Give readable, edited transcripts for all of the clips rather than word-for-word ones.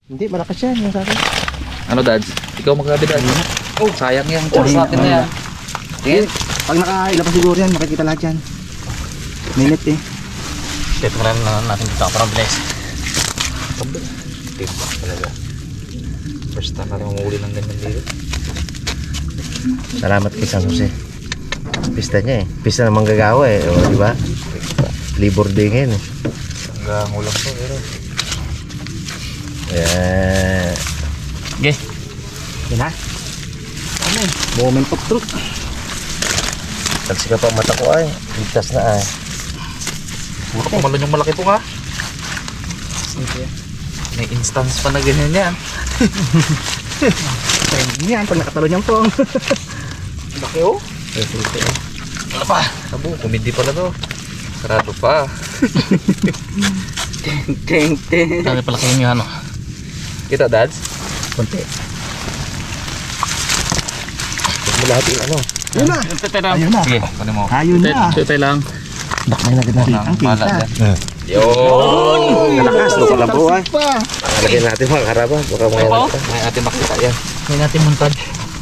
Hindi, malakas yan yung sa akin. Ano Dads? Ikaw magkabit Dads? Oh, sayang yan. Chance natin na yan. Tingin. Pag nakailabas siguro yan, makikita lahat yan. Minute eh. Ito marami na natin dito. Parang bilis. Timba talaga. First time natin umuli ng ganyan dito. Salamat kay San Jose. Pista niya eh. Pista ng manggagawa eh. O, di ba? Labor day ngayon eh. Hanggang ulam to. Pero... Yeah. Okay. Yan ha. Ano eh? Moment of truth. Talsi ka pa mata ko ay. Ligtas na ay. Puro pamalon yung malaki po nga. May instance pa na ganyan yan. Yan, pag nakatalon yung pong. Laki oh. Ano pa? Abo, kumindi pala to. Sarado pa. Ting. Sabi pala kayo yung ano. Kita Dads? Konti. Huwag mo lahat yung ano. Yun na. Ayun na. Sige, kunin mo. Ayun na. Tutay lang. Bakmay na din ang Pala kita. dyan. Yun! Nalakas, lupa lang po ay. Lagyan natin mga karaban. Baka mga Ito, may ating makita yan. May natin muntad.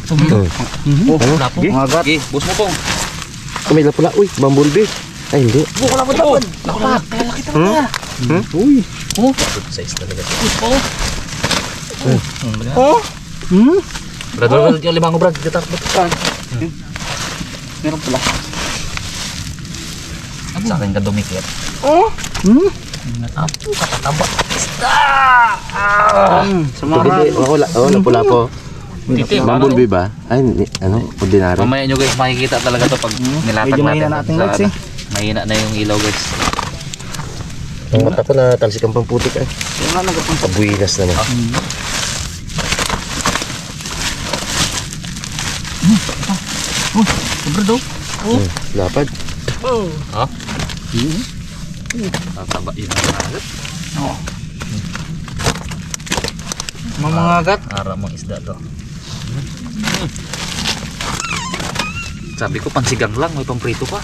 Oh, Wala po. mga gat. Sige, bus mo pong. Kumila pula. Uy, bumblebee. Ay, hindi. Wala po tapon. Lapak. Laki talaga. Uy. Oh, good size talaga. Oh. Oh. Brad, yung limang Brad. Dito takbo. Meron pala. Sa akin ka dumikit. Oh. Apo, katataba. Isda! Hindi, wala pula po. Titi, Bumblebee ba? Ay, ano, ordinary. mamaya nyo guys makikita talaga to pag nilatag medyo natin. mahina natin lights eh. Mahina na yung ilaw guys. Ang mata ko na talsikang pamputik ay. Yung nga nagapang Pabuinas naman. sobra daw. Lapad. Ha? Tataba yun ang agat. Mga agat. Ara mong isda to. Sabi ko pansigang lang, may pamprito pa.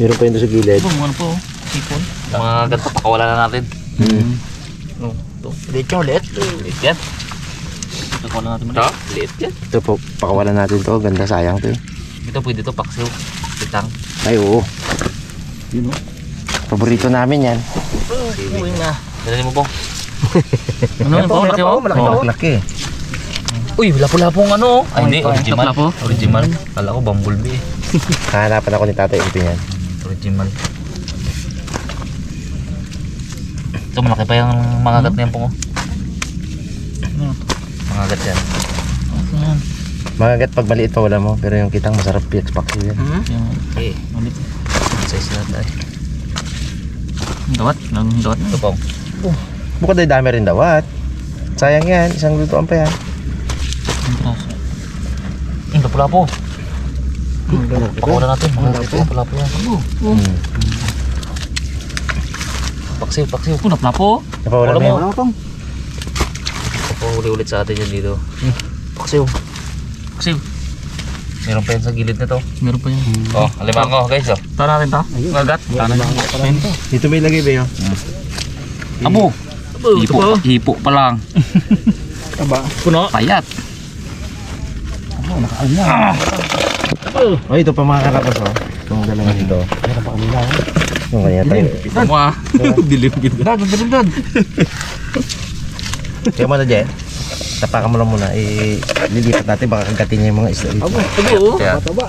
Meron pa yun doon sa gilid. Ano po? Sipon. Mga agat pa, pakawala na natin. Liit yung liit. Liit yan. Pakawala natin mo. Ito? Liit yan. Ito po, pakawalan natin to. Ganda, sayang to eh. Ito pwede to paksiw. Pitang. Ay, oo. Yun o. Paborito namin yan. Uy na. Dali mo po. Ano yun po? Malaki mo? Malaki. Uy, lapo-lapong ano. Ay hindi, original. Original. Kala ko bumblebee. Hahanapan ako ni Tatay Ito yan. Original. Ito malaki pa yung mga agat na yan po. Mga agat yan. Magagat pag maliit pa wala mo. Pero yung kitang masarap i-expact yan. Okay. Malit. Size na tayo. Dawat? Dawat? Ito po. Bukod ay dami rin dawat. Sayang yan. Isang lutuan pa yan. Lapo-lapo. Pakawala natin. Mga lapo-lapo yan. Paksiw. Lapo-lapo. Napawala mo yan. Papahuli ulit sa atin yan dito. Paksiw. Meron pa yan sa gilid nito. Meron pa yan. Oh, alimang ko guys. Oh. Tara natin to. Ngagat. Dito may lagay ba yun? Abo. Hipo pa lang. Aba. Puno. Payat. Oh, ito pa mga karapas oh. Itong dalawa dito. Meron pa kanila. Yung kanya tayo. Amo ah. Dilim gitu. Dad. Kaya mo na dyan. Tapakan mo lang muna. Lilipat natin. Baka kagatin niya yung mga isla dito. Abo. Mataba.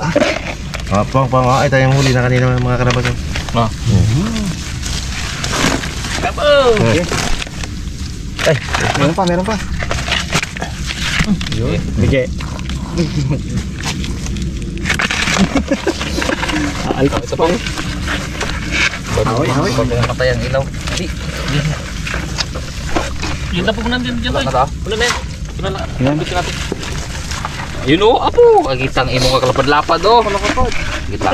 Pang. Ay, tayong huli na kanina mga karapas oh. No. Abo. Ay, meron pa. Yun. Bigay. Ito pa. Haway. Patay ang ilaw. Di. Yun na po muna din dyan. Wala na yan. Natin. Yun o, apo. Agitang imo ka kalapad-lapad o. Kita.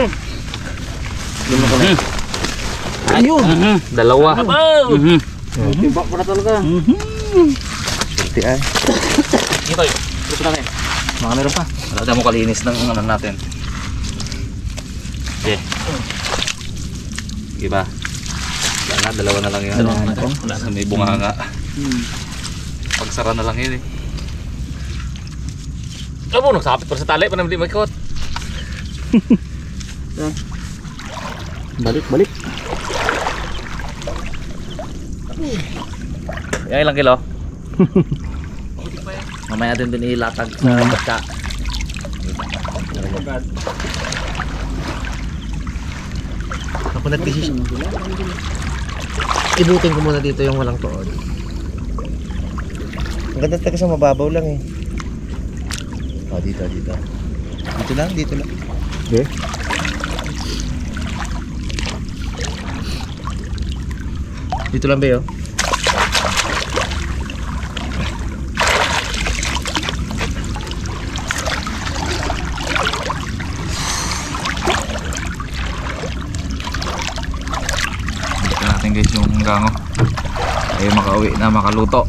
Ayun. Dalawa. Timbak pa na talaga. Sulti ay. Ito yun. Gusto natin. Mga meron pa. Wala mo kalinis ng ano natin. Okay. Diba? Wala, dalawa na lang yun. Dalawa na lang. Wala na, may bunganga. Pagsara na lang yun eh. Ano po, nagsapit pa sa tali, panamili may kot. Balik. Yan, ilang kilo? Mamaya natin din ilatag sa baka. Ako nag-decision. Ibutin ko muna dito yung walang tuod. Ang ganda talaga sa mababaw lang eh. Oh, dito. Dito lang. Okay. Dito lang ba yun? Ito natin guys yung gango. Ayaw makauwi na makaluto.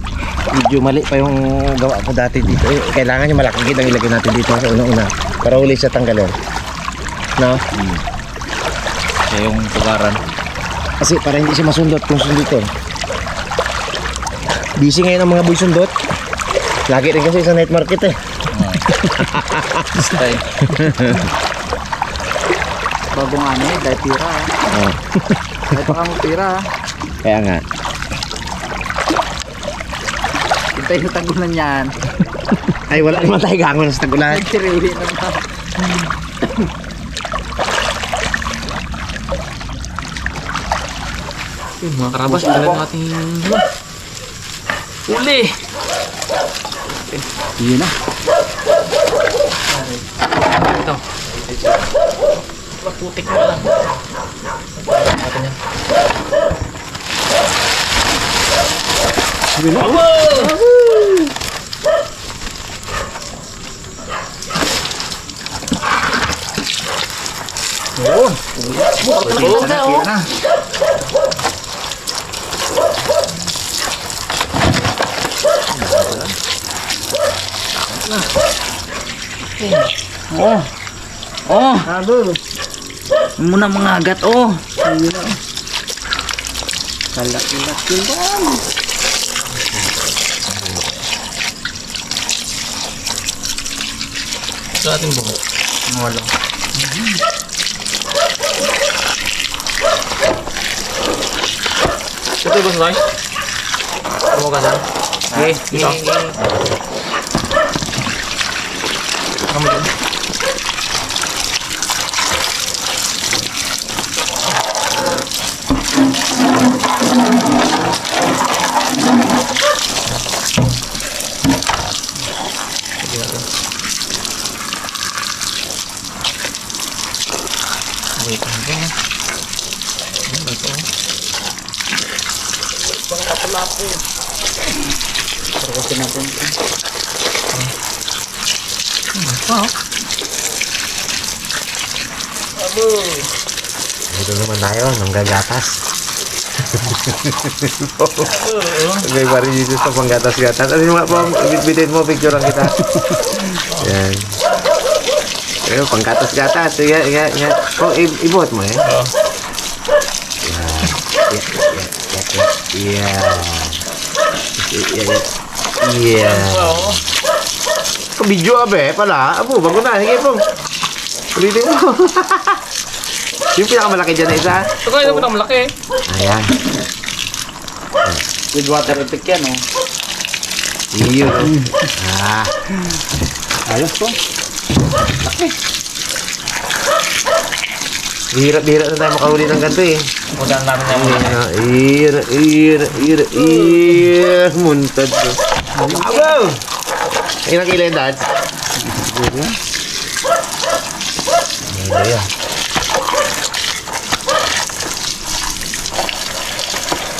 Medyo mali pa yung gawa ko dati dito. Kailangan yung malaking gid ang ilagay natin dito sa una-una para uli siya tanggalin. No? Siya yung tugaran. Kasi para hindi siya masundot kung sundutin. Busy ngayon ang mga boy sundot. Lagi rin kasi sa night market eh. Stay. Bagong ano eh, dahil tira ha. Oh. Dahil pa kamo tira ha. Kaya nga. Hintay sa tagulan yan. Ay wala naman tayo gangon sa tagulan. Nagtiriuli naman. Yun, mga karabas, ilan natin uli. Yun na. Ito. Maputik na lang. Natin yan. Yun. Tulog na oh. Oh, Abo. muna mga agat oh. Ayun na. Kalaki-laki yan. Sa ating buhok. Wala. Ito yung boss boy. Ano ka saan? Okay, dito. Kamu dyan. Wait, ano ba? Ano ba ito? Lapit-lapit. Pero kasi natin. Abo. Dito naman tayo, nanggagatas. May bari dito sa panggatas-gatas. Ano yung mga bitbitin mo, picturean kita. Yan. Ayun, panggatas-gatas. Sige. Oh, ibuhat mo eh. Oo. Yeah. Video abe pala. Abo, bago na. Sige po. Ulitin mo. Yung pinakamalaki dyan na isa. Ito kayo naman ang malaki. Ayan. With water effect yan oh. Yun. Ayos po. Bihira na tayo makahuli ng ganito eh. Mudaan namin na Muntad ko. Abo! Ilang kilo yung dad? Ano yan?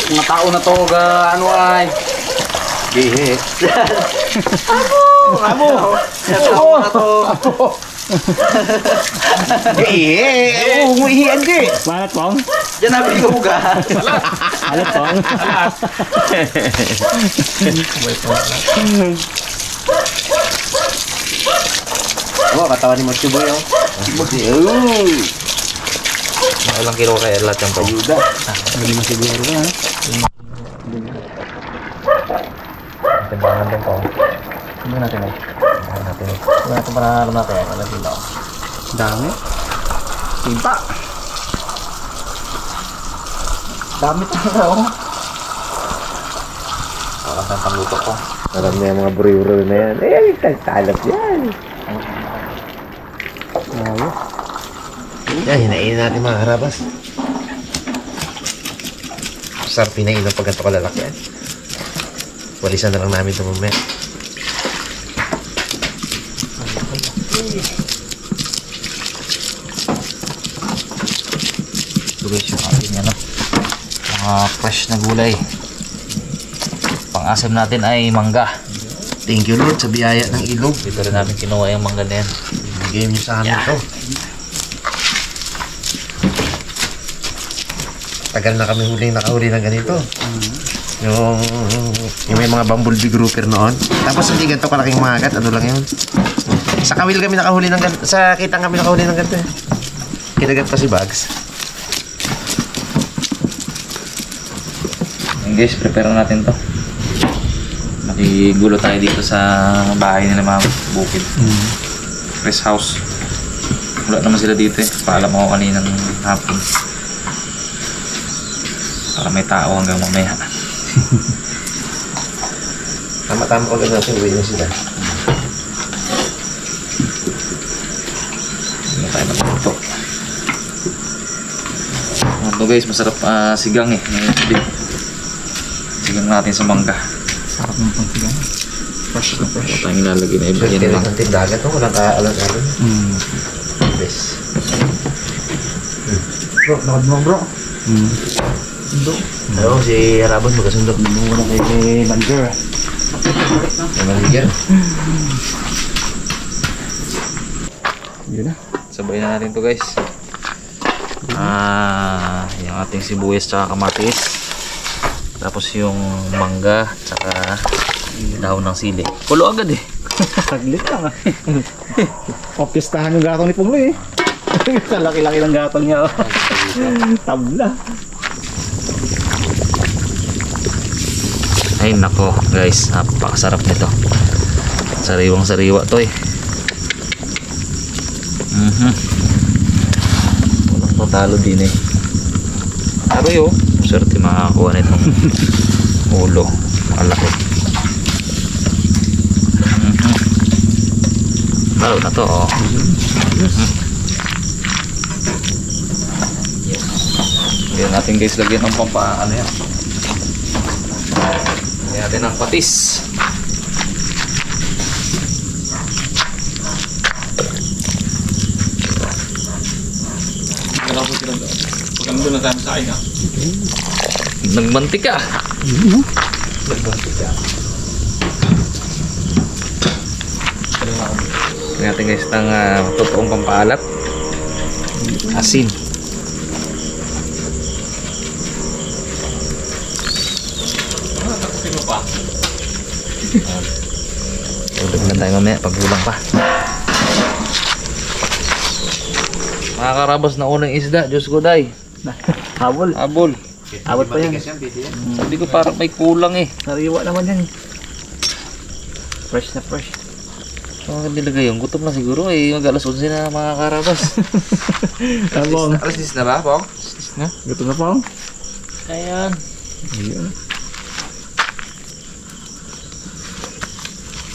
Mga tao na to ano ay. Gihe. Amo. Amo na to. Gihe. Oo, nguhihan ka eh. Malat pong. Diyan namin yung uga. Alat pong. Oh, katawan ni Machuboy oh. Ilang kilo kaya lahat yan po? Ayuda. Lima siguro ha. Timbangan din po. Tingnan natin eh. Timbangan natin. Tingnan natin para alam natin. Wala sila. Dami. Tinta. Dami talaga oh. Parang ng pangluto ko. Alam niya yung mga buri-buri na yan. Eh, talap yan. Ayos. Yan, hinainin natin mga karabas. Sarap pinain ng pag ganito kalalaki yan. Walisan na lang namin ito mamaya. Guys, yung ating ano, mga fresh na gulay. Pang-asim natin ay mangga. Thank you Lord sa biyaya ng ilog. Dito rin namin kinuha yung mangga na yan. Bigay mo sa amin ito. Tagal na kami nakahuli ng ganito. Yung may mga bumblebee grouper noon. Tapos hindi ganito kalaking mga agat. Ano lang yun? Sa kawil kami nakahuli ng ganito. Sa kitang kami nakahuli ng ganito. Kinagat pa si Bugs. And guys, prepare natin to. Nakigulo tayo dito sa bahay nila mga bukid. Rest house. Wala naman sila dito eh. Paalam ako kaninang hapon. Para may tao hanggang mamaya. Tama-tama ko lang natin. Uwi na sila. Hindi na tayo magluto. Ito guys, masarap sigang eh. Sigang natin sa mangga. Sarap ng pangsigang. Fresh na fresh. Ito tayong ilalagay na iba. Swerte Yan rin lang. ng tindagan. Walang kaalam-alam. Yes. Bro, nakad mo bro. Hello, si Harabon magkasundo. Muna kay manager. May manager. Yun na. Sabayin na natin to guys. Yung ating sibuyas tsaka kamatis. Tapos yung mangga tsaka dahon ng sili. Kulo agad eh. Saglit lang ah. Opistahan yung gatong ni Puglo eh. Sa laki-laki ng gatong niya oh. Tabla. Ay nako guys, napakasarap nito. Sariwang sariwa to eh. Walang patalo din eh. Aroy oh, swerte makakakuha nitong ulo. Malaki. Lalo na to oh. Yan natin guys, lagyan ng ano yan. Lagyan natin ng patis. Nagmantika. Lagyan natin guys ng totoong pampaalat. Asin. Tulog na tayo mamaya paggulang pa. Mga karabas na unang isda, Diyos ko day. Habol. Abol. Abot pa yan. Sabi ko parang may kulang eh. Sariwa naman yan. Fresh na fresh. Ano ka nilagay yung gutom na siguro eh. Mag-alas 11 na mga karabas. Tabong. Alas 10 na ba, Pong? Na? Gusto na Pong? Ayan. Ayun.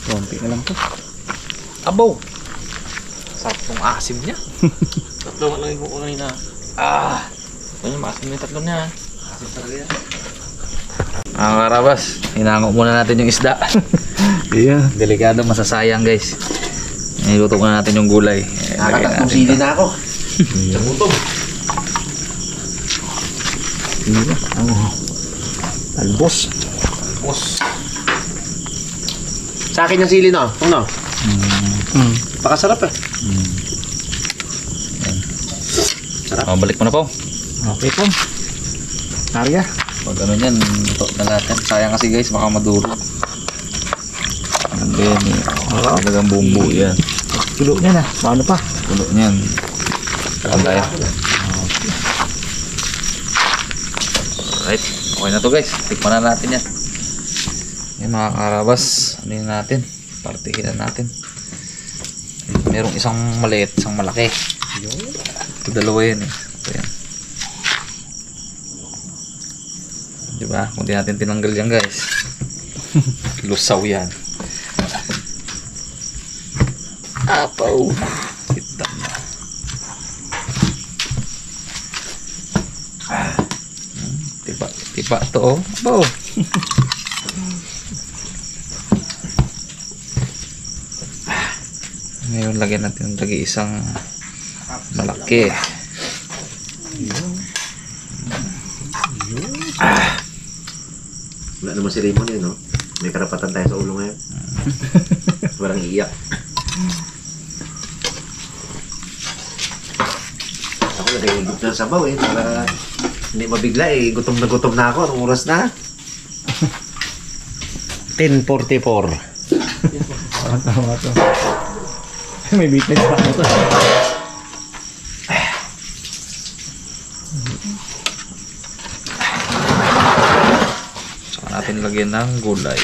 Konti na lang to. Abaw. Sarap ng asim niya. Tatlo lang ko kanina. Ito yung maasim yung tatlo niya. Asim talaga yan. Mga karabas, hinango muna natin yung isda. Yeah. Delikado, masasayang guys. Niluto na natin yung gulay. Nakatatlong sili na ako. Sa gutom. Yun na. Albos. Tapos, Sa akin yung sili no? Ano? Pakasarap eh. balik mo na po. Okay Pong. Karga. Pag ano yan, ito na lahat yan. Sayang kasi guys, baka maduro. And then, talagang bumbu yan. Tulo niya na. Paano pa? Tulo niyan. Kaya. Alright, okay na to guys. Tikman na natin yan. Yung mga karabas, ano yun natin? Partihin na natin. Merong isang maliit, isang malaki. Ito dalawa yan eh. Ito yan. Diba? Kung di natin tinanggal yan guys. Lusaw yan. Apaw. Kita na. Tiba to oh. Apaw. Ngayon lagyan natin lagi isang malaki. Wala naman si Raymond eh, no? May karapatan tayo sa ulo ngayon. Walang iiyak. Ako nagayugod na sabaw eh, para hindi mabigla eh. Gutom na ako. Anong oras na? 10:44. Tama to. May weakness pa mo to. Saka natin lagyan ng gulay.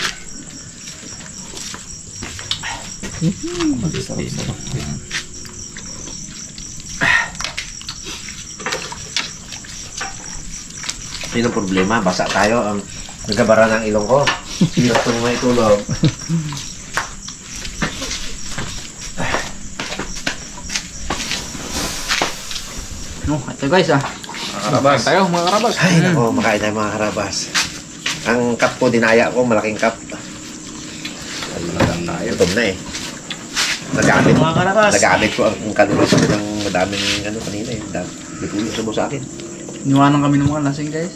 Malis din. Yun ang problema. Basa tayo. Ang nagabara ng ilong ko. Hirap ko may tulog. No, ito guys ah. Mga karabas. Tayo mga karabas. Ay, nako. Makain tayo mga karabas. Ang cup ko, dinaya ko. Malaking cup. Gutom na eh. Nagamit ko ang kalulot ng madaming ano kanina eh. Bitulo sa mo sa akin. Iniwanan kami ng mga lasing guys.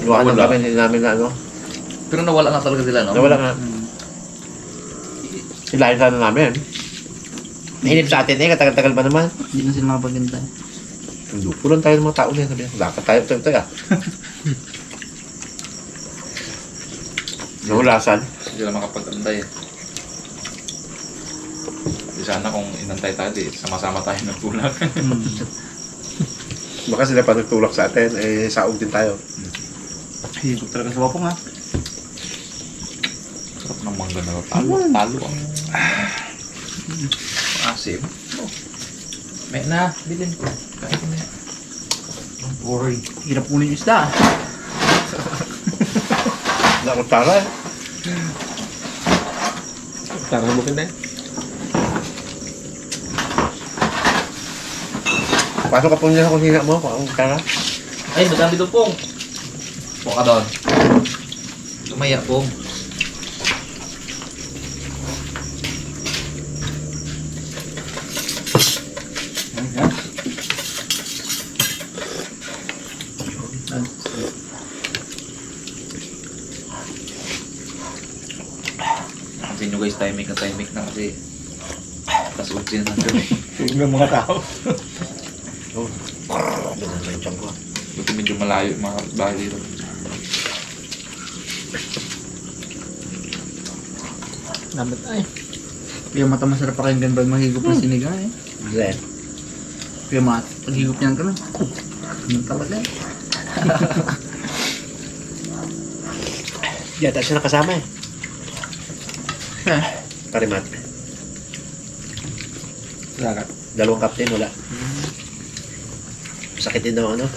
Iwanan kami, hindi namin na ano. Pero nawala na talaga sila no? Nawala nga. Hilahin sana namin. Nahinip sa atin eh, katagal-tagal pa naman. Hindi na sila makapaghintay. Pulan tayo ng mga tao na yun. Sabi niya, lakad tayo. Tayo. Nawalasan. Hindi sila makapag-antay eh. Di sana kung inantay tayo, di sama-sama tayo nagtulak. Baka sila pa nagtulak sa atin, eh saog din tayo. Higop talaga sa wapong ha. Sarap ng mangga na talo ang asim. May na, bilhin ko. Kahit na. Boring. Hirap kunin yung isda. Wala akong tara eh. Tara bukin na. Pasok ka po niya sa kusina mo, kung ang tara. Ay, madami doon pong. Po ka doon. Tumaya pong. Kasi nyo guys, timing na kasi tas ulti na nandun eh. Tingnan mga tao. Oh, ganun na yung tiyan ko. Buti medyo malayo yung mga bahay dito. Dapat ay. Kaya mata masarap pakinggan ba mahigop na sinigang eh. Zen. Kaya paghigop niyan ka na. Ano talaga? Yata siya nakasama eh. Parimat. Lagat. Dalawang captain, wala. Sakit din daw ano.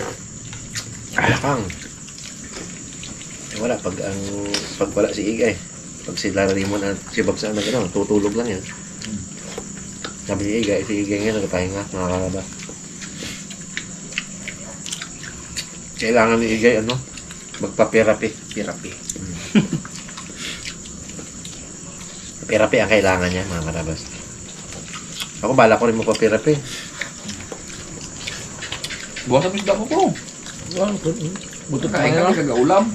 Alakang. Eh wala, pag wala si Igay. Pag si Lara Rimon at si Bagsa ano, tutulog lang yan. Sabi ni Igay, si Igay nga nagpahinga, nakakalaba. Kailangan ni Igay ano, magpa-therapy. Therapy. Therapy ang kailangan niya, mga karabas. Ako bala ko rin magpa-therapy. Buwan sa misda ko po. Buto pa Kain nga. kami kagaulam.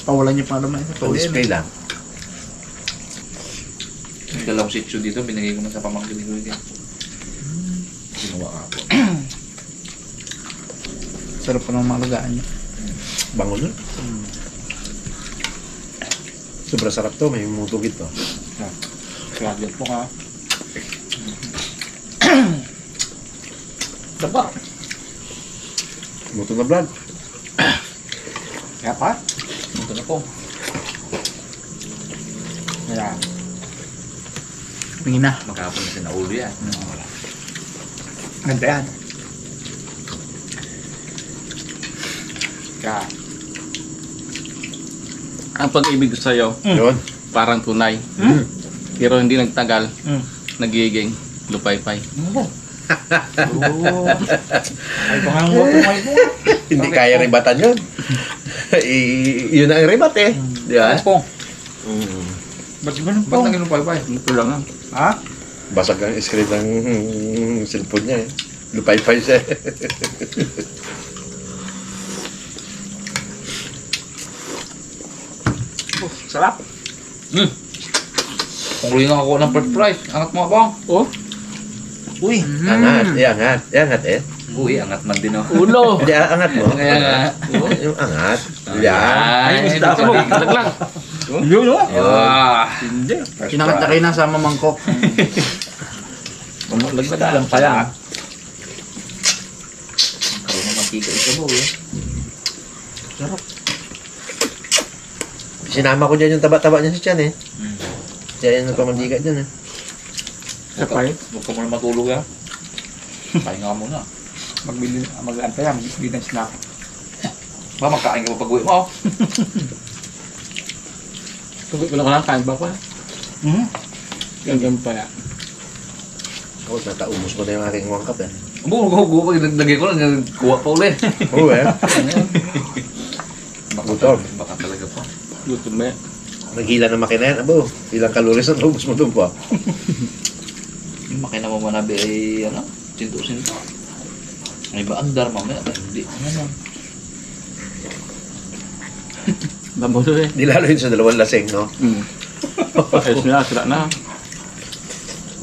Pawalan niyo pa naman. Pag-display lang. May dalawang sitio dito, binigay ko na sa pamangkin ni Kuya. Ginawa ka po. Sarap pa ng mga lugaan niyo. Bango nun. Sobrang sarap to, may mutugid to. Lagyan po ka. Daba. Muto na vlog. Kaya pa? Ito na po. Kaya. Tingin na. Magkapon na sa ulo yan. Ganda yan. Kaya. Ang pag-ibig ko sa'yo, Yun. parang tunay. Pero hindi nagtagal, nagiging lupay-pay. Oo. Ay, pangang water mic mo. Hindi kaya ribatan yun. Yun ang ribat eh. Di ba? Pong. Ba't ganun Ba't naging lupay-pay? Ito lang ah. Ha? Basag ang screen ng cellphone niya eh. Lupay-pay siya. Sarap. Kung huli nga ako ng first prize, angat mo bang? Oh, Uy. Angat. Iangat. Iangat eh. Uy, angat man din ako. ulo! Hindi, angat mo. Kaya nga. Yung angat. Yan. Ay, isda mo, laglag. Yun o. Ah, Hindi. Kinangat na kayo na sa mamangkok. Laglag Alam pa yan. karoon ng mantika ito mo eh. Sinama ko dyan yung taba-taba niya sa tiyan eh. Kaya yung nagpamantika dyan eh. Kapay. Huwag ka muna matulog ha. Pahinga ka muna. Mag-anta yan. Magbili ng snack. Ba, magkain ka pa pag-uwi mo. Tugod ko lang lang, kain ba pa? Ganyan pa yan. Ako, nataumos ko na yung aking wangkap eh. Bugo, nagdagay ko lang, kuha pa uli. Oo eh. Gutom. Baka talaga pa. Gutom ba yan? Naghila ng makina yan. Abo, ilang kaloris ang naubos mo doon po. Yung makina mo manabi ay, ano, sinto-sinto. May ba andar mamaya? Hindi. Ano? Babaw doon eh. Di lalo yun sa dalawang lasing, no? Ayos na, sila na.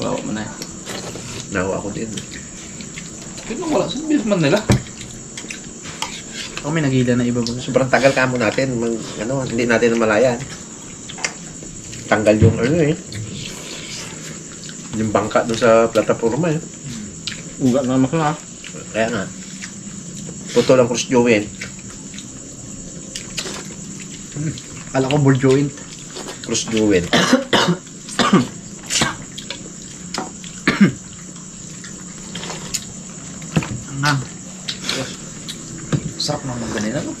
Wow, mo na eh. Nawa ako din. Pero wala, saan man nila? Ako may nagila na iba ba? Sobrang tagal kamo natin. Hindi natin namalayan. Tanggal yung ano eh. Yung bangka doon sa plataforma eh. Ugat na naman ka. Kaya nga. Putol ang cross joint. Kala ko ball joint. Cross joint. Angang. Sarap naman ganina, no?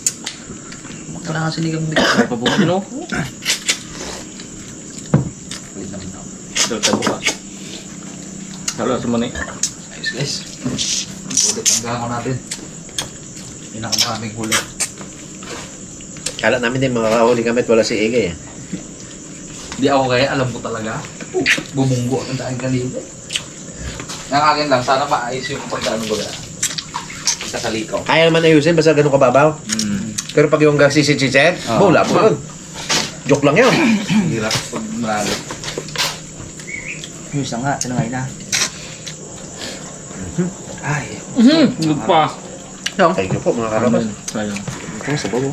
Kailangan sinigang dito. Sarap pa bukas, no? Palit naman ako. Dito tayo bukas. Halo, sumani. Ayos, guys. Ulit ang gamo natin. Pinakamaraming huli. Kala namin din makakahuli kami at wala si Ege eh. Di ako kaya, alam ko talaga. Bumunggo ang dahil kanina. Ang akin lang, sana maayos yung pagkano ba na. Isa sa likaw. Kaya naman ayusin basta ganun kababaw. Pero pag yung gasisit-sisit, bola po yun. Joke lang yun. Hirap pag marami. Yung isa nga, tinangay na. Ay, Good pa. Thank you po mga karabas. Sayang. Ito sa bago.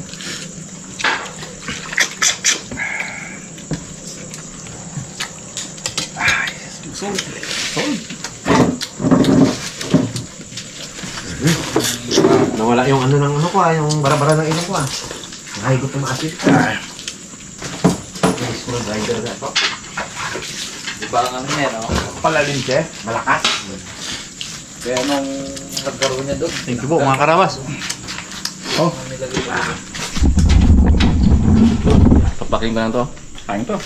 Nawala yung ano ng ano ko yung bara-bara ng ilong ko Nahigot yung maasit. Yung screwdriver na ito. di ba ang ano niya, no? Palalim siya. Malakas. Kaya nung nagkaroon niya doon. Thank you po mga karabas. Oh. Nilagay ko doon. Papaking ko na to. Kain to.